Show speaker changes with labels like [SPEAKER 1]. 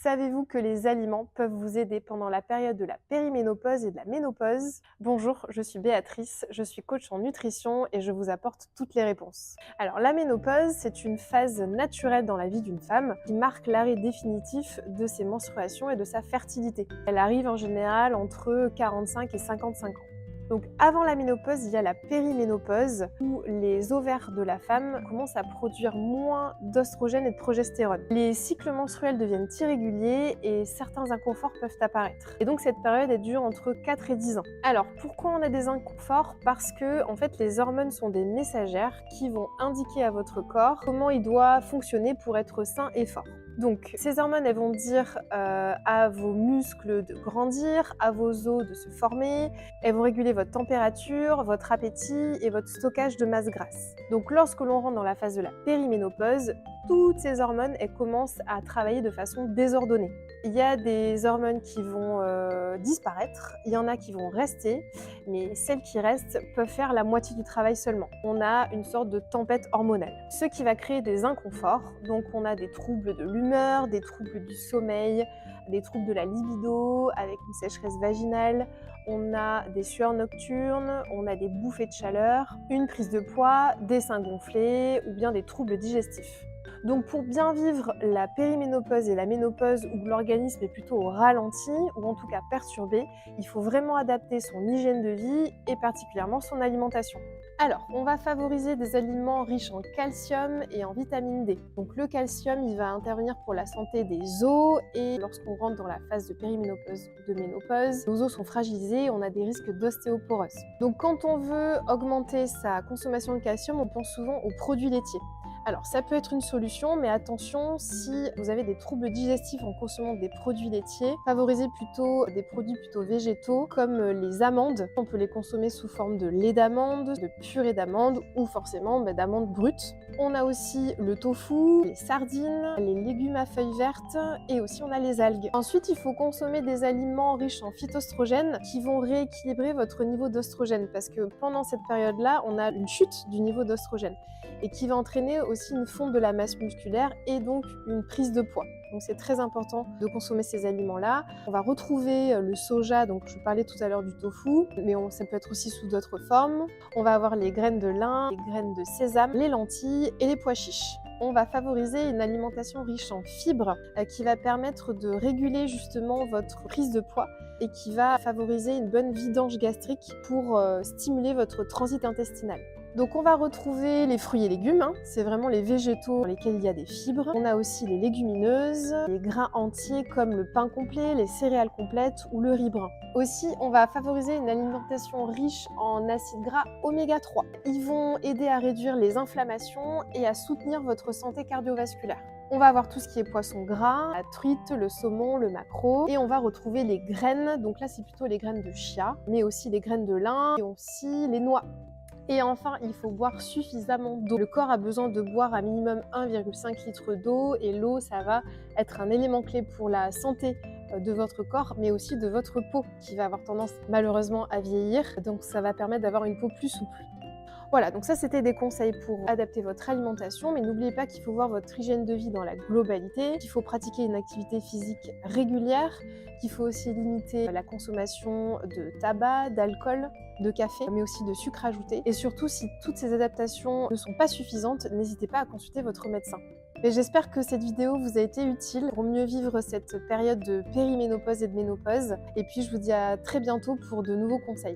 [SPEAKER 1] Savez-vous que les aliments peuvent vous aider pendant la période de la périménopause et de la ménopause? Bonjour, je suis Béatrice, je suis coach en nutrition et je vous apporte toutes les réponses. Alors la ménopause, c'est une phase naturelle dans la vie d'une femme qui marque l'arrêt définitif de ses menstruations et de sa fertilité. Elle arrive en général entre 45 et 55 ans. Donc avant la ménopause, il y a la périménopause où les ovaires de la femme commencent à produire moins d'oestrogène et de progestérone. Les cycles menstruels deviennent irréguliers et certains inconforts peuvent apparaître. Et donc cette période elle dure entre 4 et 10 ans. Alors pourquoi on a des inconforts? Parce que en fait les hormones sont des messagères qui vont indiquer à votre corps comment il doit fonctionner pour être sain et fort. Donc, ces hormones, elles vont dire à vos muscles de grandir, à vos os de se former, elles vont réguler votre température, votre appétit et votre stockage de masse grasse. Donc, lorsque l'on rentre dans la phase de la périménopause, toutes ces hormones, elles commencent à travailler de façon désordonnée. Il y a des hormones qui vont disparaître, il y en a qui vont rester, mais celles qui restent peuvent faire la moitié du travail seulement. On a une sorte de tempête hormonale, ce qui va créer des inconforts. Donc on a des troubles de l'humeur, des troubles du sommeil, des troubles de la libido avec une sécheresse vaginale, on a des sueurs nocturnes, on a des bouffées de chaleur, une prise de poids, des seins gonflés ou bien des troubles digestifs. Donc pour bien vivre la périménopause et la ménopause où l'organisme est plutôt au ralenti ou en tout cas perturbé, il faut vraiment adapter son hygiène de vie et particulièrement son alimentation. Alors, on va favoriser des aliments riches en calcium et en vitamine D. Donc le calcium, il va intervenir pour la santé des os et lorsqu'on rentre dans la phase de périménopause ou de ménopause, nos os sont fragilisés, on a des risques d'ostéoporose. Donc quand on veut augmenter sa consommation de calcium, on pense souvent aux produits laitiers. Alors ça peut être une solution, mais attention, si vous avez des troubles digestifs en consommant des produits laitiers, favorisez plutôt des produits plutôt végétaux comme les amandes. On peut les consommer sous forme de lait d'amande, de purée d'amande ou forcément d'amandes brutes. On a aussi le tofu, les sardines, les légumes à feuilles vertes et aussi on a les algues. Ensuite, il faut consommer des aliments riches en phytoestrogènes qui vont rééquilibrer votre niveau d'oestrogène parce que pendant cette période-là, on a une chute du niveau d'oestrogène et qui va entraîner aussi une fonte de la masse musculaire et donc une prise de poids. Donc c'est très important de consommer ces aliments-là. On va retrouver le soja, donc je parlais tout à l'heure du tofu, mais ça peut être aussi sous d'autres formes. On va avoir les graines de lin, les graines de sésame, les lentilles et les pois chiches. On va favoriser une alimentation riche en fibres qui va permettre de réguler justement votre prise de poids et qui va favoriser une bonne vidange gastrique pour stimuler votre transit intestinal. Donc on va retrouver les fruits et légumes, c'est vraiment les végétaux dans lesquels il y a des fibres. On a aussi les légumineuses, les grains entiers comme le pain complet, les céréales complètes ou le riz brun. Aussi, on va favoriser une alimentation riche en acides gras oméga 3. Ils vont aider à réduire les inflammations et à soutenir votre santé cardiovasculaire. On va avoir tout ce qui est poisson gras, la truite, le saumon, le maquereau et on va retrouver les graines, donc là c'est plutôt les graines de chia, mais aussi les graines de lin et aussi les noix. Et enfin, il faut boire suffisamment d'eau. Le corps a besoin de boire à minimum 1,5 litre d'eau et l'eau, ça va être un élément clé pour la santé de votre corps, mais aussi de votre peau qui va avoir tendance malheureusement à vieillir. Donc ça va permettre d'avoir une peau plus souple. Voilà, donc ça c'était des conseils pour adapter votre alimentation, mais n'oubliez pas qu'il faut voir votre hygiène de vie dans la globalité, qu'il faut pratiquer une activité physique régulière, qu'il faut aussi limiter la consommation de tabac, d'alcool, de café, mais aussi de sucre ajouté. Et surtout, si toutes ces adaptations ne sont pas suffisantes, n'hésitez pas à consulter votre médecin. Mais j'espère que cette vidéo vous a été utile pour mieux vivre cette période de périménopause et de ménopause. Et puis je vous dis à très bientôt pour de nouveaux conseils.